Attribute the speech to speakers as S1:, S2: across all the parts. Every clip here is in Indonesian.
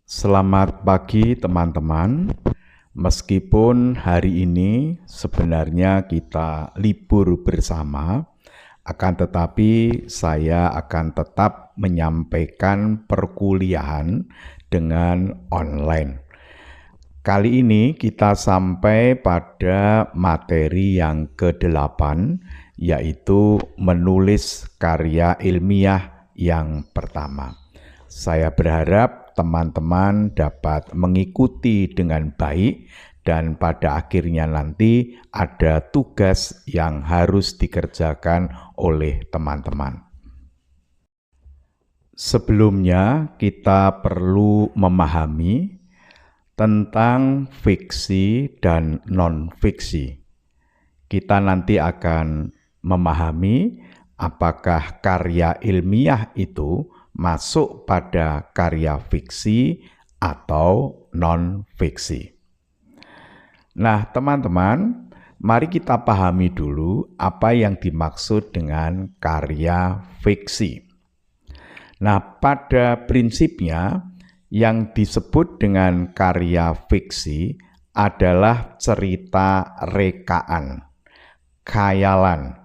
S1: Selamat pagi teman-teman. Meskipun hari ini sebenarnya kita libur bersama, akan tetapi saya akan tetap menyampaikan perkuliahan dengan online. Kali ini kita sampai pada materi yang ke-8, yaitu menulis karya ilmiah yang pertama. Saya berharap teman-teman dapat mengikuti dengan baik dan pada akhirnya nanti ada tugas yang harus dikerjakan oleh teman-teman. Sebelumnya kita perlu memahami tentang fiksi dan non-fiksi. Kita nanti akan memahami apakah karya ilmiah itu masuk pada karya fiksi atau non-fiksi. Nah, teman-teman, mari kita pahami dulu apa yang dimaksud dengan karya fiksi. Nah, pada prinsipnya yang disebut dengan karya fiksi adalah cerita rekaan, khayalan,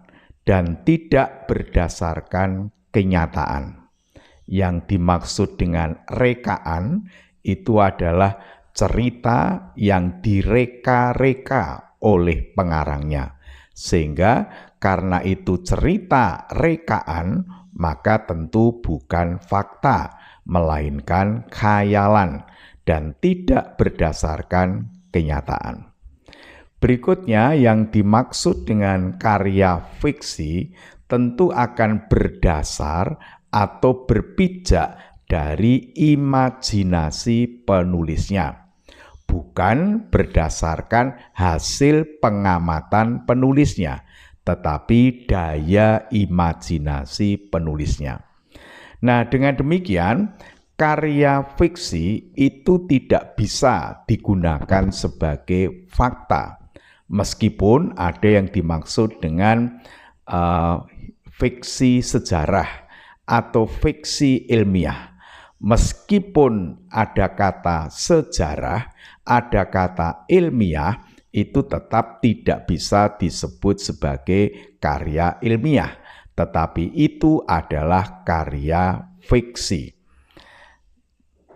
S1: dan tidak berdasarkan kenyataan. Yang dimaksud dengan rekaan itu adalah cerita yang direka-reka oleh pengarangnya. Sehingga karena itu cerita rekaan, maka tentu bukan fakta, melainkan khayalan dan tidak berdasarkan kenyataan. Berikutnya yang dimaksud dengan karya fiksi tentu akan berdasar atau berpijak dari imajinasi penulisnya, bukan berdasarkan hasil pengamatan penulisnya, tetapi daya imajinasi penulisnya. Nah, dengan demikian, karya fiksi itu tidak bisa digunakan sebagai fakta, meskipun ada yang dimaksud dengan fiksi sejarah atau fiksi ilmiah. Meskipun ada kata sejarah, ada kata ilmiah, itu tetap tidak bisa disebut sebagai karya ilmiah, tetapi itu adalah karya fiksi.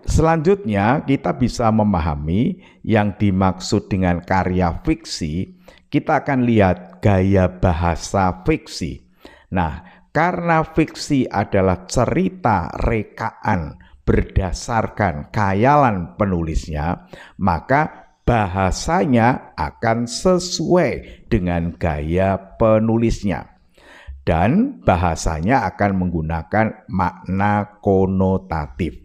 S1: Selanjutnya, kita bisa memahami yang dimaksud dengan karya fiksi. Kita akan lihat gaya bahasa fiksi. Nah, karena fiksi adalah cerita rekaan berdasarkan khayalan penulisnya, maka bahasanya akan sesuai dengan gaya penulisnya. Dan bahasanya akan menggunakan makna konotatif.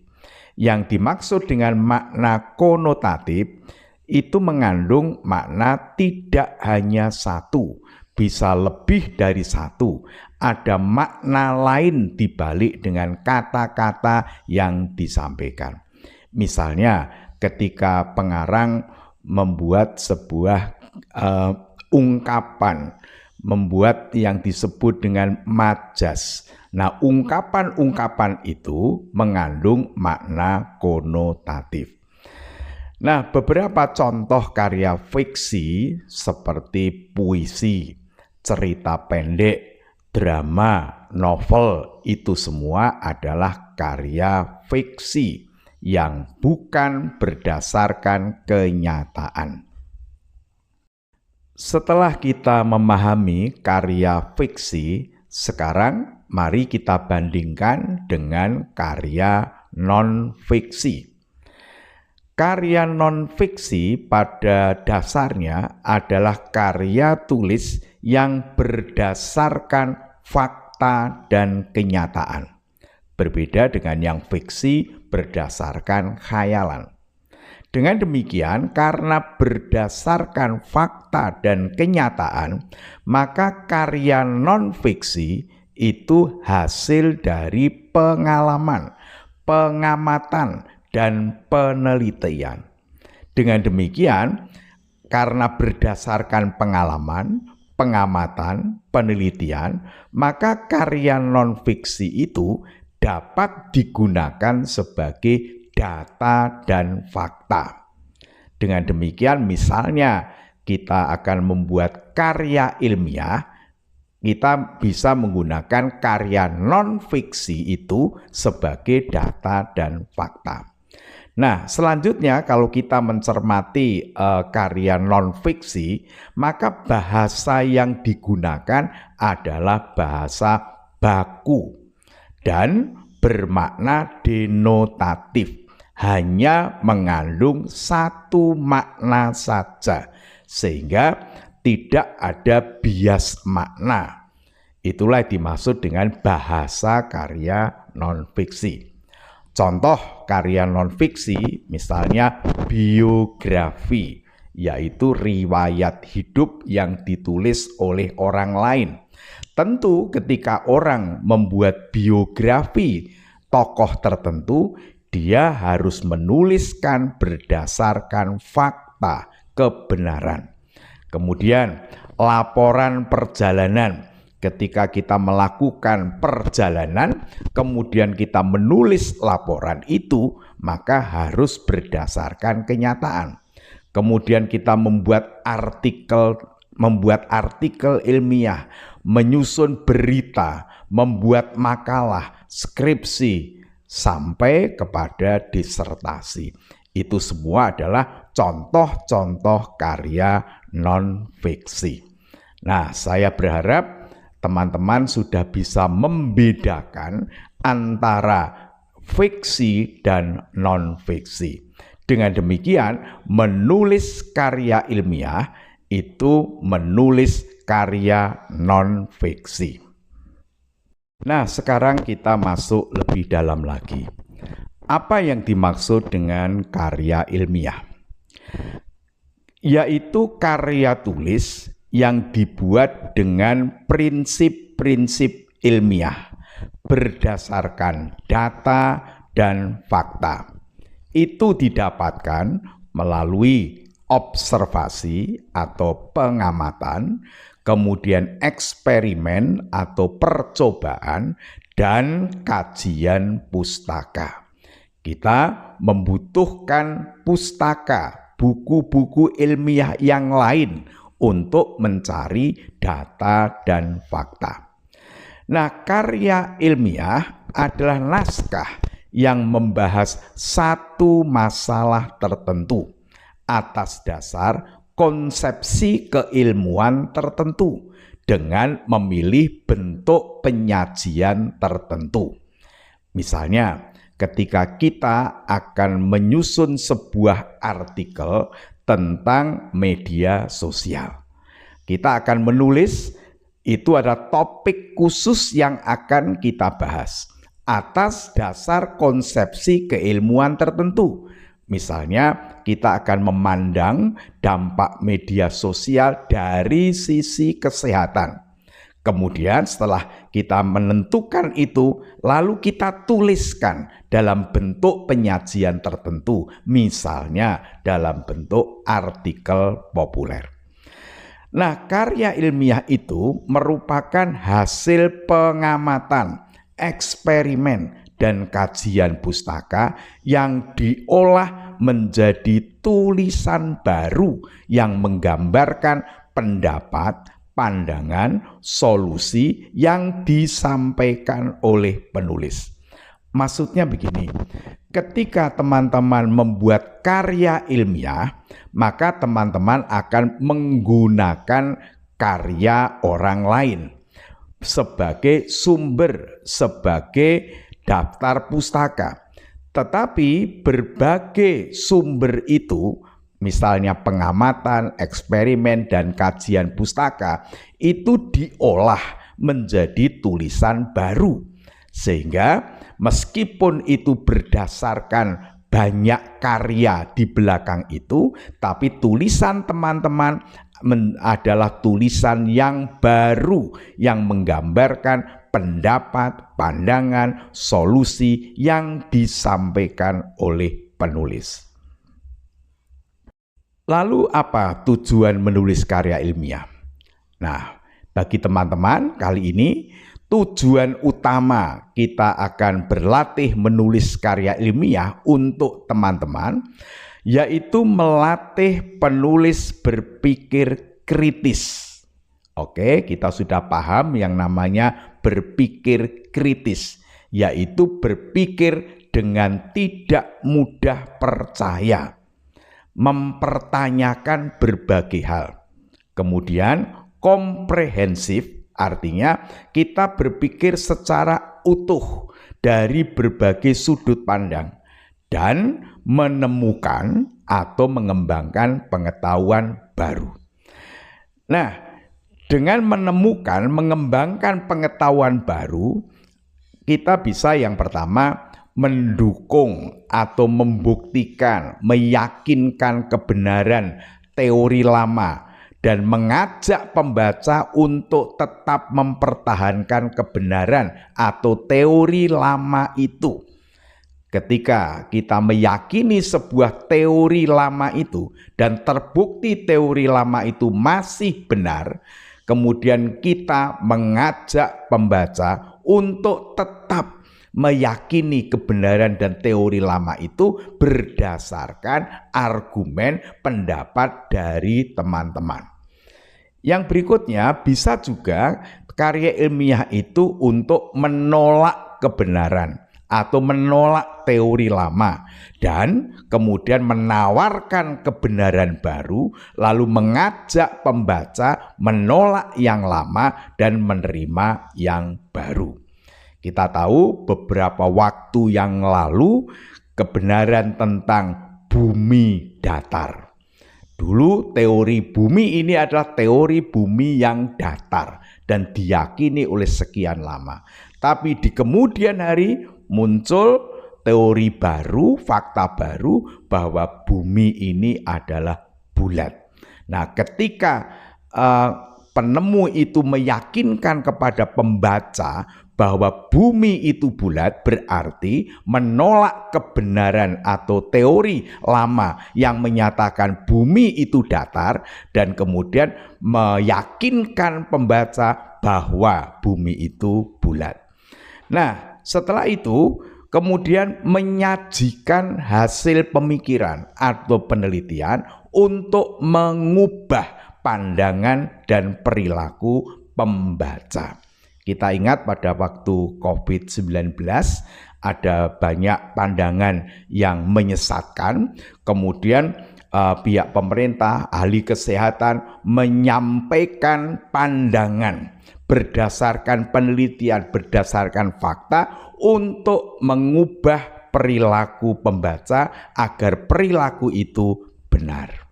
S1: Yang dimaksud dengan makna konotatif itu mengandung makna tidak hanya satu, bisa lebih dari satu. Ada makna lain dibalik dengan kata-kata yang disampaikan. Misalnya ketika pengarang membuat sebuah ungkapan, membuat yang disebut dengan majas. Nah, ungkapan-ungkapan itu mengandung makna konotatif. Nah, beberapa contoh karya fiksi seperti puisi, cerita pendek, drama, novel, itu semua adalah karya fiksi yang bukan berdasarkan kenyataan. Setelah kita memahami karya fiksi, sekarang mari kita bandingkan dengan karya non-fiksi. Karya non-fiksi pada dasarnya adalah karya tulis yang berdasarkan fakta dan kenyataan. Berbeda dengan yang fiksi berdasarkan khayalan. Dengan demikian, karena berdasarkan fakta dan kenyataan, maka karya non-fiksi itu hasil dari pengalaman, pengamatan, dan penelitian. Dengan demikian, karena berdasarkan pengalaman, pengamatan, penelitian, maka karya non-fiksi itu dapat digunakan sebagai data dan fakta. Dengan demikian, misalnya kita akan membuat karya ilmiah, kita bisa menggunakan karya non-fiksi itu sebagai data dan fakta. Nah, selanjutnya kalau kita mencermati karya non-fiksi, maka bahasa yang digunakan adalah bahasa baku dan bermakna denotatif, hanya mengandung satu makna saja, sehingga tidak ada bias makna. Itulah dimaksud dengan bahasa karya non-fiksi. Contoh karya non-fiksi misalnya biografi, yaitu riwayat hidup yang ditulis oleh orang lain. Tentu ketika orang membuat biografi tokoh tertentu, dia harus menuliskan berdasarkan fakta, kebenaran. Kemudian laporan perjalanan. Ketika kita melakukan perjalanan, kemudian kita menulis laporan itu, maka harus berdasarkan kenyataan. Kemudian kita membuat artikel ilmiah, menyusun berita, membuat makalah, skripsi, sampai kepada disertasi. Itu semua adalah contoh-contoh karya non-fiksi. Nah, saya berharap teman-teman sudah bisa membedakan antara fiksi dan non-fiksi. Dengan demikian, menulis karya ilmiah itu menulis karya non-fiksi. Nah, sekarang kita masuk lebih dalam lagi. Apa yang dimaksud dengan karya ilmiah? Yaitu karya tulis yang dibuat dengan prinsip-prinsip ilmiah berdasarkan data dan fakta. Itu didapatkan melalui observasi atau pengamatan, kemudian eksperimen atau percobaan, dan kajian pustaka. Kita membutuhkan pustaka, buku-buku ilmiah yang lain untuk mencari data dan fakta. Nah, karya ilmiah adalah naskah yang membahas satu masalah tertentu atas dasar konsepsi keilmuan tertentu dengan memilih bentuk penyajian tertentu. Misalnya, ketika kita akan menyusun sebuah artikel tentang media sosial, kita akan menulis, itu ada topik khusus yang akan kita bahas atas dasar konsepsi keilmuan tertentu. Misalnya, kita akan memandang dampak media sosial dari sisi kesehatan. Kemudian setelah kita menentukan itu, lalu kita tuliskan dalam bentuk penyajian tertentu, misalnya dalam bentuk artikel populer. Nah, karya ilmiah itu merupakan hasil pengamatan, eksperimen, dan kajian pustaka yang diolah menjadi tulisan baru yang menggambarkan pendapat, pandangan, solusi yang disampaikan oleh penulis. Maksudnya begini, ketika teman-teman membuat karya ilmiah, maka teman-teman akan menggunakan karya orang lain sebagai sumber, sebagai daftar pustaka. Tetapi berbagai sumber itu, misalnya pengamatan, eksperimen, dan kajian pustaka, itu diolah menjadi tulisan baru. Sehingga meskipun itu berdasarkan banyak karya di belakang itu, tapi tulisan teman-teman adalah tulisan yang baru yang menggambarkan pendapat, pandangan, solusi yang disampaikan oleh penulis. Lalu apa tujuan menulis karya ilmiah? Nah, bagi teman-teman kali ini tujuan utama kita akan berlatih menulis karya ilmiah untuk teman-teman, yaitu melatih penulis berpikir kritis. Oke, kita sudah paham yang namanya berpikir kritis, yaitu berpikir dengan tidak mudah percaya, mempertanyakan berbagai hal. Kemudian komprehensif, artinya kita berpikir secara utuh dari berbagai sudut pandang dan menemukan atau mengembangkan pengetahuan baru. Nah, dengan menemukan, mengembangkan pengetahuan baru, kita bisa yang pertama mendukung atau membuktikan, meyakinkan kebenaran teori lama dan mengajak pembaca untuk tetap mempertahankan kebenaran atau teori lama itu. Ketika kita meyakini sebuah teori lama itu dan terbukti teori lama itu masih benar, kemudian kita mengajak pembaca untuk tetap meyakini kebenaran dan teori lama itu berdasarkan argumen pendapat dari teman-teman. Yang berikutnya bisa juga karya ilmiah itu untuk menolak kebenaran atau menolak teori lama dan kemudian menawarkan kebenaran baru, lalu mengajak pembaca menolak yang lama dan menerima yang baru. Kita tahu beberapa waktu yang lalu kebenaran tentang bumi datar. Dulu teori bumi ini adalah teori bumi yang datar dan diyakini oleh sekian lama. Tapi di kemudian hari muncul teori baru, fakta baru bahwa bumi ini adalah bulat. Nah, ketika penemu itu meyakinkan kepada pembaca bahwa bumi itu bulat, berarti menolak kebenaran atau teori lama yang menyatakan bumi itu datar dan kemudian meyakinkan pembaca bahwa bumi itu bulat. Nah, setelah itu kemudian menyajikan hasil pemikiran atau penelitian untuk mengubah pandangan dan perilaku pembaca. Kita ingat pada waktu COVID-19 ada banyak pandangan yang menyesatkan, kemudian pihak pemerintah, ahli kesehatan menyampaikan pandangan berdasarkan penelitian, berdasarkan fakta untuk mengubah perilaku pembaca agar perilaku itu benar.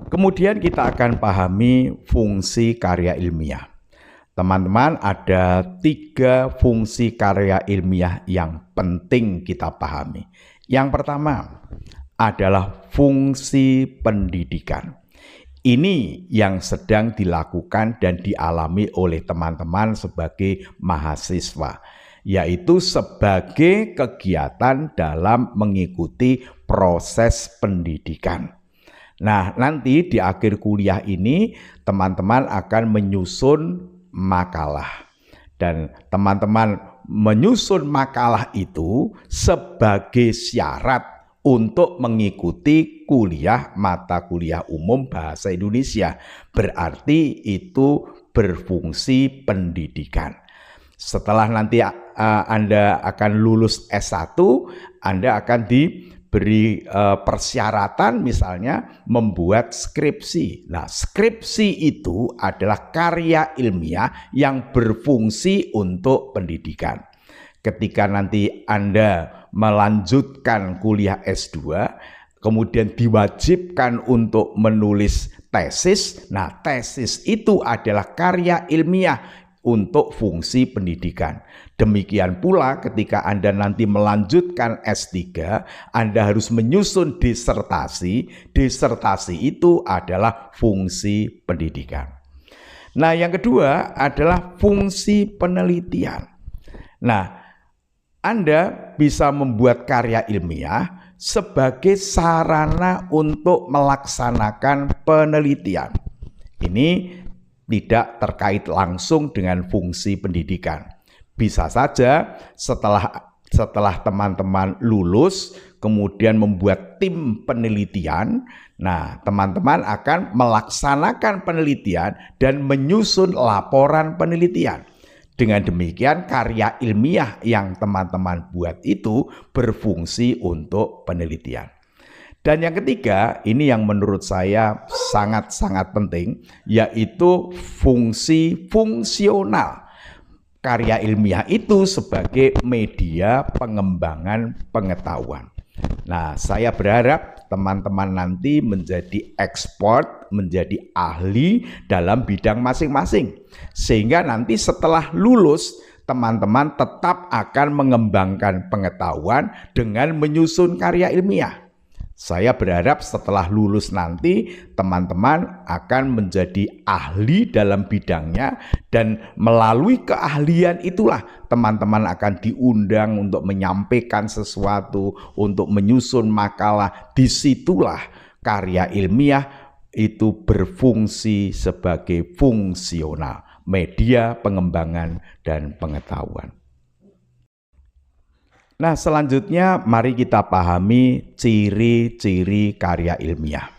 S1: Kemudian kita akan pahami fungsi karya ilmiah. Teman-teman, ada 3 fungsi karya ilmiah yang penting kita pahami. Yang pertama adalah fungsi pendidikan. Ini yang sedang dilakukan dan dialami oleh teman-teman sebagai mahasiswa, yaitu sebagai kegiatan dalam mengikuti proses pendidikan. Nah, nanti di akhir kuliah ini teman-teman akan menyusun makalah. Dan teman-teman menyusun makalah itu sebagai syarat untuk mengikuti kuliah mata kuliah umum bahasa Indonesia. Berarti itu berfungsi pendidikan. Setelah nanti Anda akan lulus S1, Anda akan diberi persyaratan misalnya membuat skripsi. Nah, skripsi itu adalah karya ilmiah yang berfungsi untuk pendidikan. Ketika nanti Anda melanjutkan kuliah S2, kemudian diwajibkan untuk menulis tesis. Nah, tesis itu adalah karya ilmiah untuk fungsi pendidikan. Demikian pula ketika Anda nanti melanjutkan S3, Anda harus menyusun disertasi. Disertasi itu adalah fungsi pendidikan. Nah, yang kedua adalah fungsi penelitian. Nah, Anda bisa membuat karya ilmiah sebagai sarana untuk melaksanakan penelitian. Ini tidak terkait langsung dengan fungsi pendidikan. Bisa saja setelah teman-teman lulus, kemudian membuat tim penelitian. Nah, teman-teman akan melaksanakan penelitian dan menyusun laporan penelitian. Dengan demikian, karya ilmiah yang teman-teman buat itu berfungsi untuk penelitian. Dan yang ketiga, ini yang menurut saya sangat-sangat penting, yaitu fungsi fungsional. Karya ilmiah itu sebagai media pengembangan pengetahuan. Nah, saya berharap teman-teman nanti menjadi expert, menjadi ahli dalam bidang masing-masing. Sehingga nanti setelah lulus, teman-teman tetap akan mengembangkan pengetahuan dengan menyusun karya ilmiah. Saya berharap setelah lulus nanti teman-teman akan menjadi ahli dalam bidangnya, dan melalui keahlian itulah teman-teman akan diundang untuk menyampaikan sesuatu, untuk menyusun makalah. Disitulah karya ilmiah itu berfungsi sebagai fungsional, media pengembangan dan pengetahuan. Nah, selanjutnya mari kita pahami ciri-ciri karya ilmiah.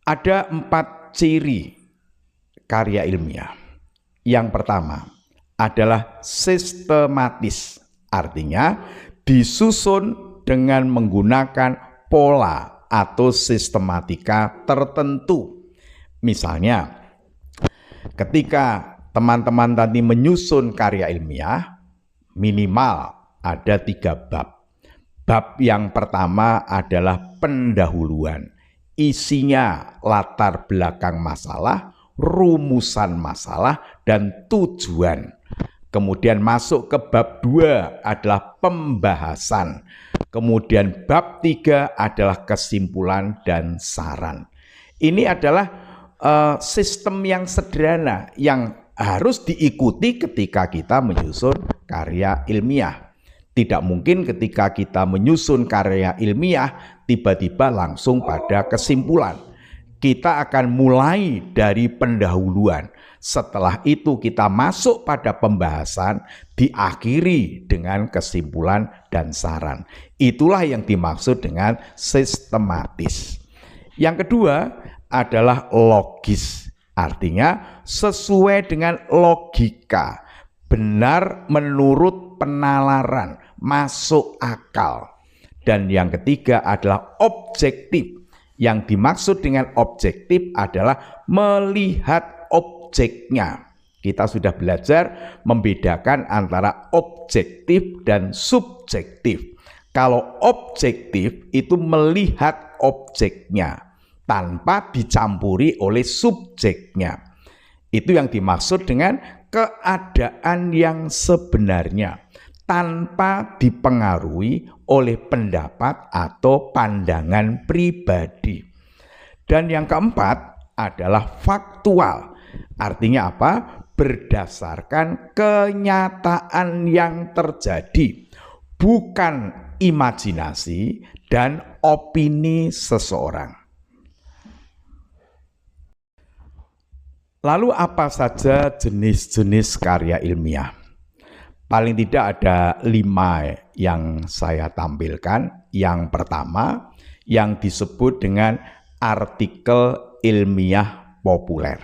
S1: Ada 4 ciri karya ilmiah. Yang pertama adalah sistematis, artinya disusun dengan menggunakan pola atau sistematika tertentu. Misalnya, ketika teman-teman tadi menyusun karya ilmiah, minimal ada 3 bab. Bab yang pertama adalah pendahuluan. Isinya latar belakang masalah, rumusan masalah, dan tujuan. Kemudian masuk ke bab 2 adalah pembahasan. Kemudian bab 3 adalah kesimpulan dan saran. Ini adalah sistem yang sederhana yang harus diikuti ketika kita menyusun karya ilmiah. Tidak mungkin ketika kita menyusun karya ilmiah tiba-tiba langsung pada kesimpulan. Kita akan mulai dari pendahuluan. Setelah itu kita masuk pada pembahasan, diakhiri dengan kesimpulan dan saran. Itulah yang dimaksud dengan sistematis. Yang kedua adalah logis. Artinya sesuai dengan logika, benar menurut penalaran, masuk akal. Dan yang ketiga adalah objektif. Yang dimaksud dengan objektif adalah melihat objeknya. Kita sudah belajar membedakan antara objektif dan subjektif. Kalau objektif itu melihat objeknya tanpa dicampuri oleh subjeknya. Itu yang dimaksud dengan keadaan yang sebenarnya, tanpa dipengaruhi oleh pendapat atau pandangan pribadi. Dan yang keempat adalah faktual. Artinya apa? Berdasarkan kenyataan yang terjadi, bukan imajinasi dan opini seseorang. Lalu apa saja jenis-jenis karya ilmiah? Paling tidak ada 5 yang saya tampilkan. Yang pertama yang disebut dengan artikel ilmiah populer.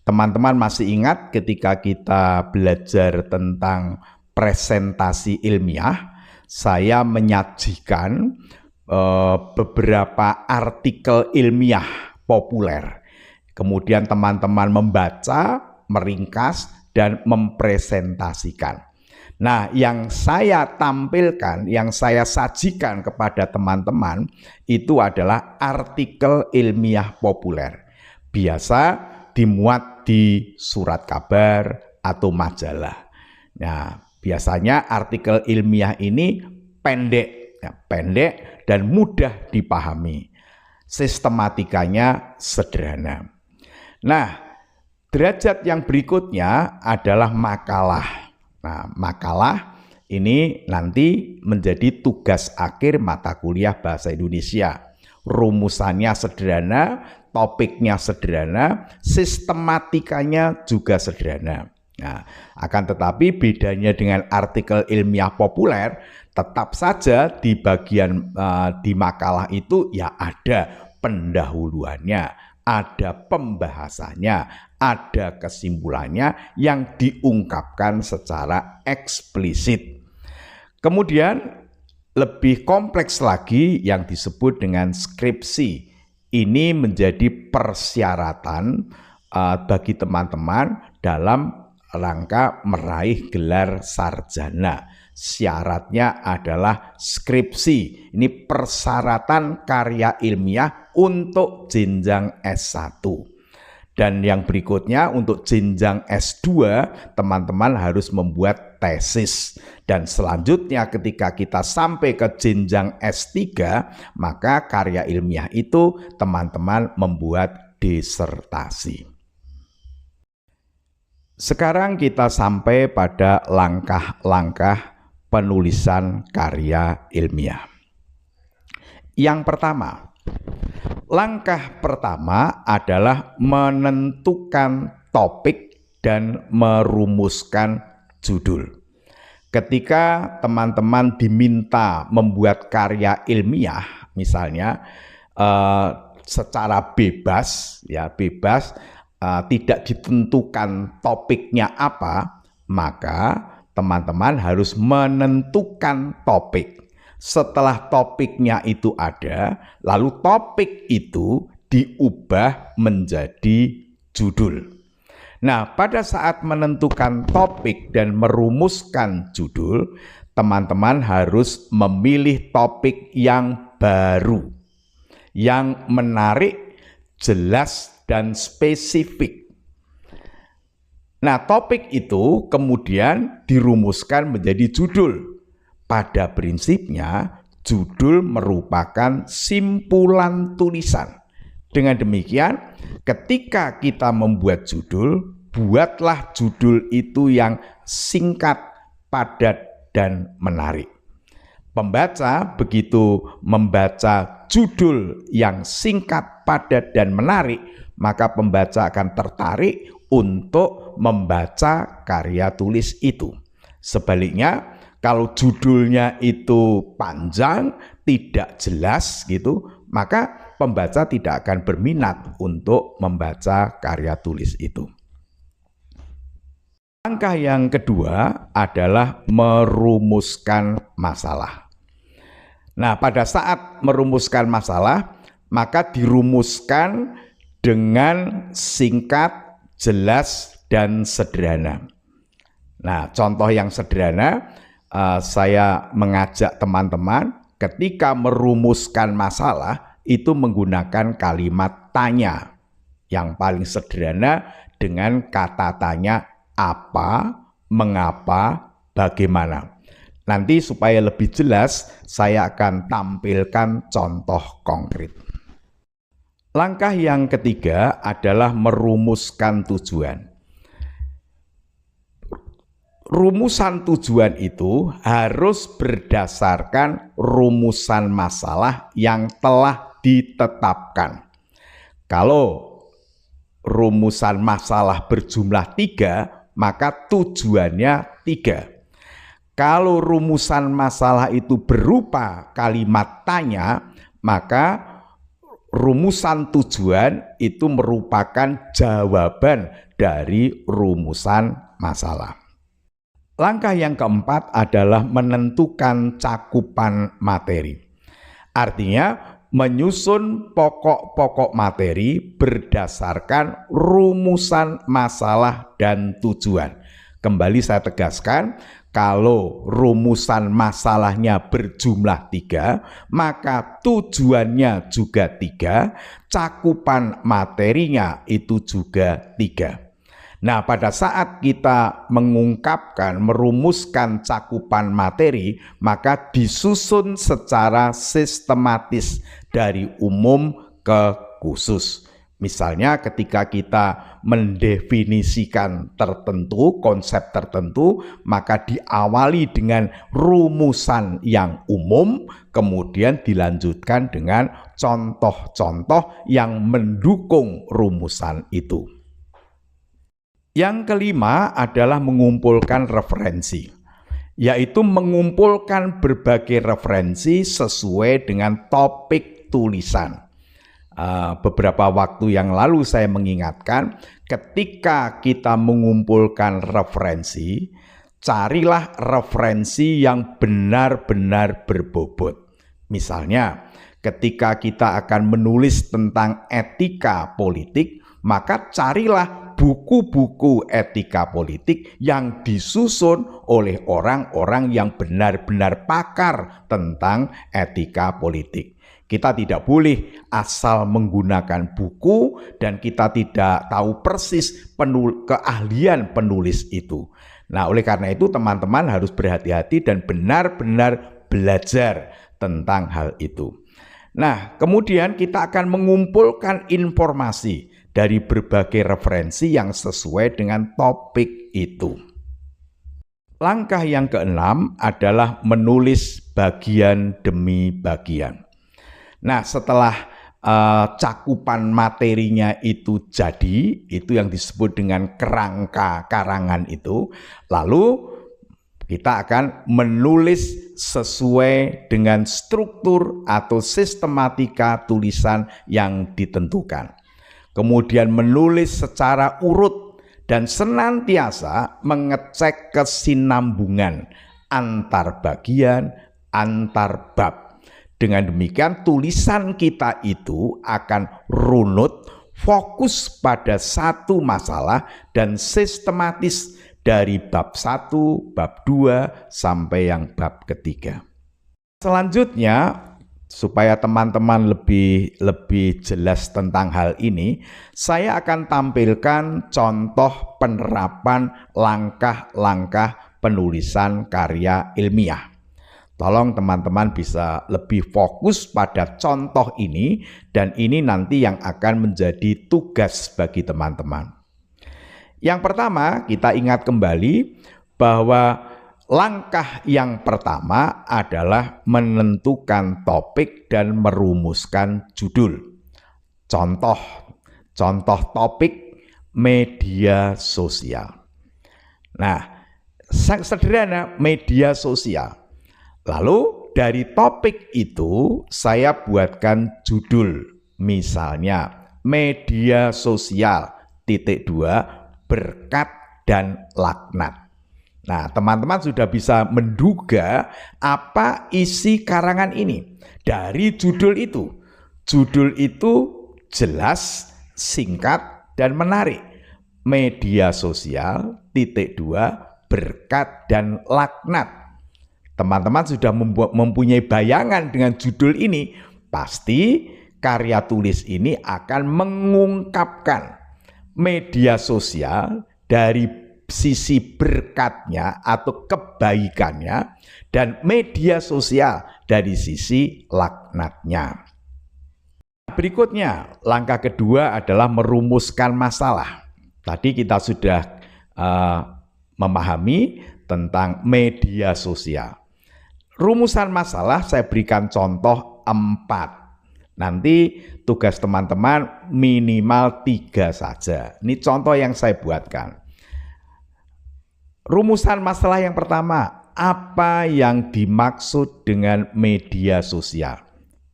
S1: Teman-teman masih ingat ketika kita belajar tentang presentasi ilmiah, saya menyajikan beberapa artikel ilmiah populer. Kemudian teman-teman membaca, meringkas, dan mempresentasikan. Nah, yang saya tampilkan, yang saya sajikan kepada teman-teman itu adalah artikel ilmiah populer. Biasa dimuat di surat kabar atau majalah. Nah, biasanya artikel ilmiah ini pendek dan mudah dipahami. Sistematikanya sederhana. Nah, derajat yang berikutnya adalah makalah. Nah, makalah ini nanti menjadi tugas akhir mata kuliah Bahasa Indonesia. Rumusannya sederhana, topiknya sederhana, sistematikanya juga sederhana. Nah, akan tetapi bedanya dengan artikel ilmiah populer, tetap saja di bagian di makalah itu ya ada pendahuluannya, ada pembahasannya, ada kesimpulannya yang diungkapkan secara eksplisit. Kemudian lebih kompleks lagi yang disebut dengan skripsi. Ini menjadi persyaratan bagi teman-teman dalam rangka meraih gelar sarjana. Syaratnya adalah skripsi. Ini persyaratan karya ilmiah untuk jenjang S1. Dan yang berikutnya untuk jenjang S2, teman-teman harus membuat tesis. Dan selanjutnya ketika kita sampai ke jenjang S3, maka karya ilmiah itu teman-teman membuat disertasi. Sekarang kita sampai pada langkah-langkah penulisan karya ilmiah. Yang pertama, langkah pertama adalah menentukan topik dan merumuskan judul. Ketika teman-teman diminta membuat karya ilmiah, misalnya secara bebas, tidak ditentukan topiknya apa, maka teman-teman harus menentukan topik. Setelah topiknya itu ada, lalu topik itu diubah menjadi judul. Nah, pada saat menentukan topik dan merumuskan judul, teman-teman harus memilih topik yang baru, yang menarik, jelas, dan spesifik. Nah, topik itu kemudian dirumuskan menjadi judul. Pada prinsipnya, judul merupakan simpulan tulisan. Dengan demikian, ketika kita membuat judul, buatlah judul itu yang singkat, padat, dan menarik. Pembaca begitu membaca judul yang singkat, padat, dan menarik, maka pembaca akan tertarik untuk membaca karya tulis itu. Sebaliknya, kalau judulnya itu panjang, tidak jelas gitu, maka pembaca tidak akan berminat untuk membaca karya tulis itu. Langkah yang kedua adalah merumuskan masalah. Nah, pada saat merumuskan masalah, maka dirumuskan dengan singkat, jelas, dan sederhana. Nah, contoh yang sederhana, saya mengajak teman-teman ketika merumuskan masalah itu menggunakan kalimat tanya. Yang paling sederhana dengan kata tanya apa, mengapa, bagaimana. Nanti supaya lebih jelas saya akan tampilkan contoh konkret. Langkah yang ketiga adalah merumuskan tujuan. Rumusan tujuan itu harus berdasarkan rumusan masalah yang telah ditetapkan. Kalau rumusan masalah berjumlah 3, maka tujuannya 3. Kalau rumusan masalah itu berupa kalimat tanya, maka rumusan tujuan itu merupakan jawaban dari rumusan masalah. Langkah yang keempat adalah menentukan cakupan materi. Artinya menyusun pokok-pokok materi berdasarkan rumusan masalah dan tujuan. Kembali saya tegaskan, kalau rumusan masalahnya berjumlah 3, maka tujuannya juga 3, cakupan materinya itu juga 3. Nah, pada saat kita mengungkapkan, merumuskan cakupan materi, maka disusun secara sistematis dari umum ke khusus. Misalnya ketika kita mendefinisikan tertentu, konsep tertentu, maka diawali dengan rumusan yang umum, kemudian dilanjutkan dengan contoh-contoh yang mendukung rumusan itu. Yang kelima adalah mengumpulkan referensi, yaitu mengumpulkan berbagai referensi sesuai dengan topik tulisan. Beberapa waktu yang lalu saya mengingatkan, ketika kita mengumpulkan referensi, carilah referensi yang benar-benar berbobot. Misalnya, ketika kita akan menulis tentang etika politik, maka carilah buku-buku etika politik yang disusun oleh orang-orang yang benar-benar pakar tentang etika politik. Kita tidak boleh asal menggunakan buku dan kita tidak tahu persis keahlian penulis itu. Nah, oleh karena itu teman-teman harus berhati-hati dan benar-benar belajar tentang hal itu. Nah, kemudian kita akan mengumpulkan informasi dari berbagai referensi yang sesuai dengan topik itu. Langkah yang keenam adalah menulis bagian demi bagian. Nah, setelah cakupan materinya itu jadi, itu yang disebut dengan kerangka karangan itu, lalu kita akan menulis sesuai dengan struktur atau sistematika tulisan yang ditentukan. Kemudian menulis secara urut dan senantiasa mengecek kesinambungan antar bagian, antar bab. Dengan demikian tulisan kita itu akan runut, fokus pada satu masalah dan sistematis dari bab 1, bab 2 sampai yang bab ketiga. Selanjutnya, supaya teman-teman lebih jelas tentang hal ini, saya akan tampilkan contoh penerapan langkah-langkah penulisan karya ilmiah. Tolong teman-teman bisa lebih fokus pada contoh ini, dan ini nanti yang akan menjadi tugas bagi teman-teman. Yang pertama, kita ingat kembali bahwa langkah yang pertama adalah menentukan topik dan merumuskan judul. Contoh topik media sosial. Nah, sederhana, media sosial. Lalu dari topik itu saya buatkan judul, misalnya media sosial berkat dan laknat. Nah, teman-teman sudah bisa menduga apa isi karangan ini dari judul itu. Judul itu jelas, singkat, dan menarik. Media sosial berkat dan laknat. Teman-teman sudah mempunyai bayangan dengan judul ini, pasti karya tulis ini akan mengungkapkan media sosial dari sisi berkatnya atau kebaikannya, dan media sosial dari sisi laknatnya. Berikutnya, langkah kedua adalah merumuskan masalah. Tadi kita sudah memahami tentang media sosial. Rumusan masalah saya berikan contoh 4. Nanti tugas teman-teman minimal 3 saja. Ini contoh yang saya buatkan. Rumusan masalah yang pertama, apa yang dimaksud dengan media sosial?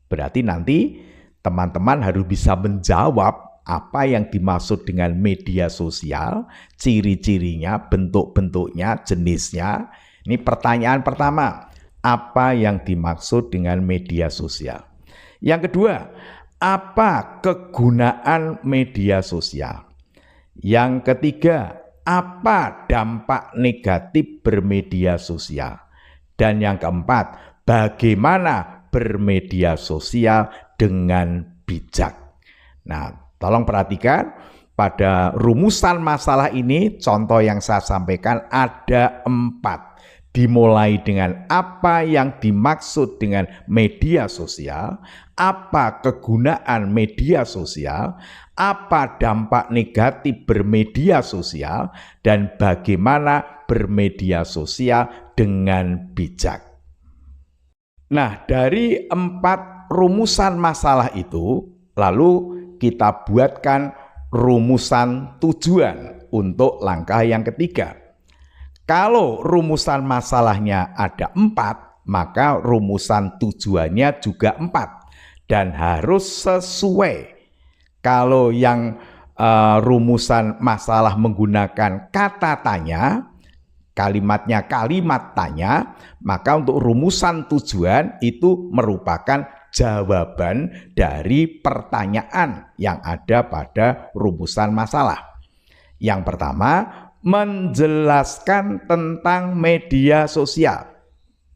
S1: Berarti nanti teman-teman harus bisa menjawab apa yang dimaksud dengan media sosial, ciri-cirinya, bentuk-bentuknya, jenisnya. Ini pertanyaan pertama. Apa yang dimaksud dengan media sosial? Yang kedua, apa kegunaan media sosial? Yang ketiga, apa dampak negatif bermedia sosial? Dan yang keempat, bagaimana bermedia sosial dengan bijak? Nah, tolong perhatikan pada rumusan masalah ini, contoh yang saya sampaikan ada 4. Dimulai dengan apa yang dimaksud dengan media sosial, apa kegunaan media sosial, apa dampak negatif bermedia sosial, dan bagaimana bermedia sosial dengan bijak. Nah, dari 4 rumusan masalah itu, lalu kita buatkan rumusan tujuan untuk langkah yang ketiga. Kalau rumusan masalahnya ada 4, maka rumusan tujuannya juga 4 dan harus sesuai. Kalau yang rumusan masalah menggunakan kata tanya, kalimatnya kalimat tanya, maka untuk rumusan tujuan itu merupakan jawaban dari pertanyaan yang ada pada rumusan masalah. Yang pertama, menjelaskan tentang media sosial.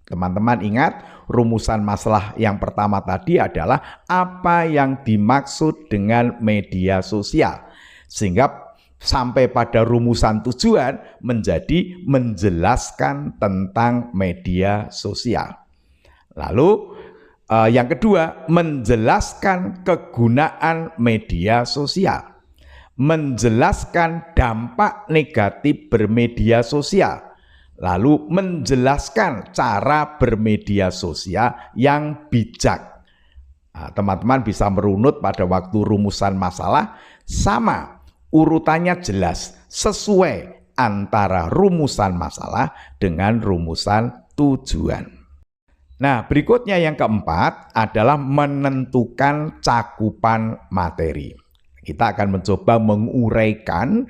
S1: Teman-teman ingat, rumusan masalah yang pertama tadi adalah apa yang dimaksud dengan media sosial. Sehingga sampai pada rumusan tujuan menjadi menjelaskan tentang media sosial. Lalu yang kedua, menjelaskan kegunaan media sosial. Menjelaskan dampak negatif bermedia sosial, lalu menjelaskan cara bermedia sosial yang bijak. Teman-teman bisa merunut pada waktu rumusan masalah, sama, urutannya jelas, sesuai antara rumusan masalah dengan rumusan tujuan. Nah, berikutnya yang keempat adalah menentukan cakupan materi. Kita akan mencoba menguraikan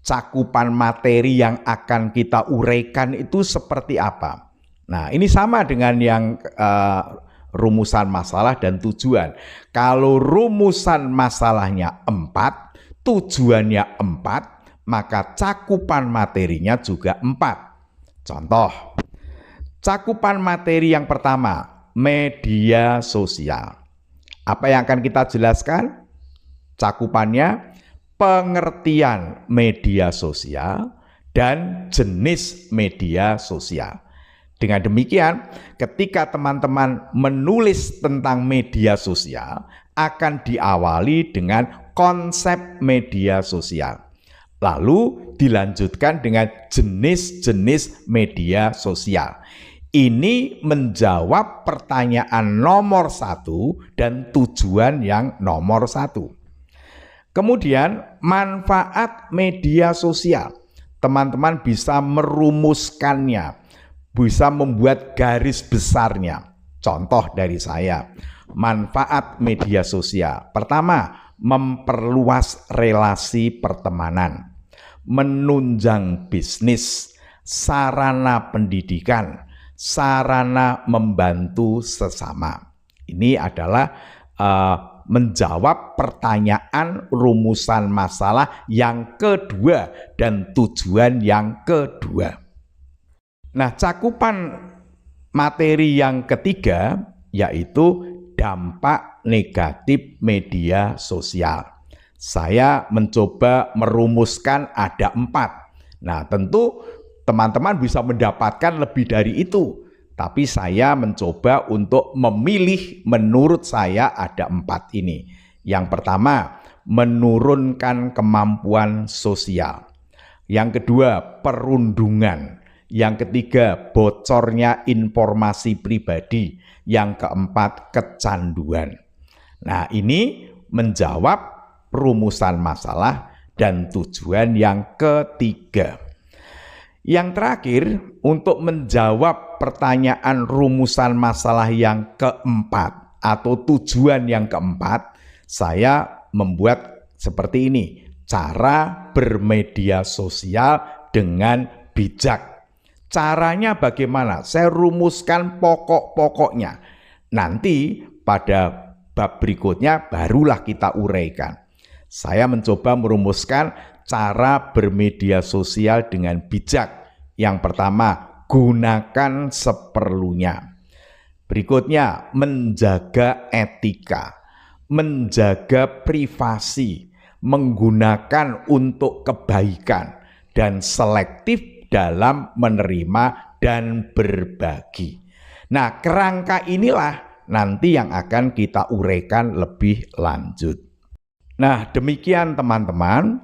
S1: cakupan materi yang akan kita uraikan itu seperti apa. Nah, ini sama dengan yang rumusan masalah dan tujuan. Kalau rumusan masalahnya 4, tujuannya 4, maka cakupan materinya juga 4. Contoh, cakupan materi yang pertama, media sosial. Apa yang akan kita jelaskan? Cakupannya pengertian media sosial dan jenis media sosial. Dengan demikian, ketika teman-teman menulis tentang media sosial, akan diawali dengan konsep media sosial. Lalu dilanjutkan dengan jenis-jenis media sosial. Ini menjawab pertanyaan nomor 1 dan tujuan yang nomor 1. Kemudian manfaat media sosial. Teman-teman bisa merumuskannya, bisa membuat garis besarnya. Contoh dari saya, manfaat media sosial. Pertama, memperluas relasi pertemanan, menunjang bisnis, sarana pendidikan, sarana membantu sesama. Ini adalah menjawab pertanyaan rumusan masalah yang kedua dan tujuan yang kedua. Nah, cakupan materi yang ketiga yaitu dampak negatif media sosial. Saya mencoba merumuskan ada 4. Nah, tentu teman-teman bisa mendapatkan lebih dari itu. Tapi saya mencoba untuk memilih, menurut saya ada 4 ini. Yang pertama, menurunkan kemampuan sosial. Yang kedua, perundungan. Yang ketiga, bocornya informasi pribadi. Yang keempat, kecanduan. Nah, ini menjawab rumusan masalah dan tujuan yang ketiga. Yang terakhir, untuk menjawab pertanyaan rumusan masalah yang keempat atau tujuan yang keempat, saya membuat seperti ini, cara bermedia sosial dengan bijak. Caranya bagaimana? Saya rumuskan pokok-pokoknya. Nanti pada bab berikutnya barulah kita uraikan. Saya mencoba merumuskan cara bermedia sosial dengan bijak. Yang pertama, gunakan seperlunya. Berikutnya, menjaga etika, menjaga privasi, menggunakan untuk kebaikan, dan selektif dalam menerima dan berbagi. Nah, kerangka inilah nanti yang akan kita uraikan lebih lanjut. Nah, demikian teman-teman.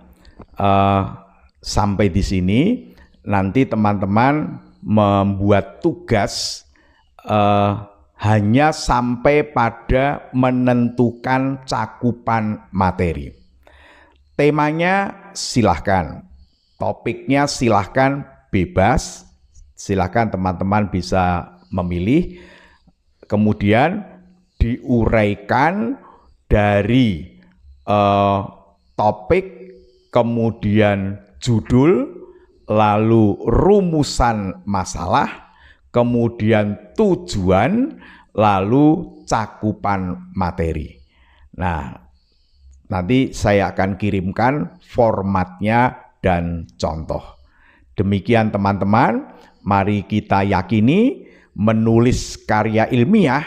S1: Sampai di sini, nanti teman-teman membuat tugas hanya sampai pada menentukan cakupan materi. Temanya silahkan, topiknya silahkan bebas, silahkan teman-teman bisa memilih, kemudian diuraikan dari topik, kemudian judul, lalu rumusan masalah, kemudian tujuan, lalu cakupan materi. Nah, nanti saya akan kirimkan formatnya dan contoh. Demikian teman-teman, mari kita yakini menulis karya ilmiah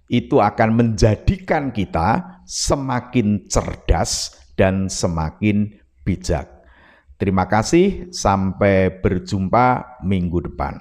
S1: itu akan menjadikan kita semakin cerdas dan semakin bijak. Terima kasih, sampai berjumpa minggu depan.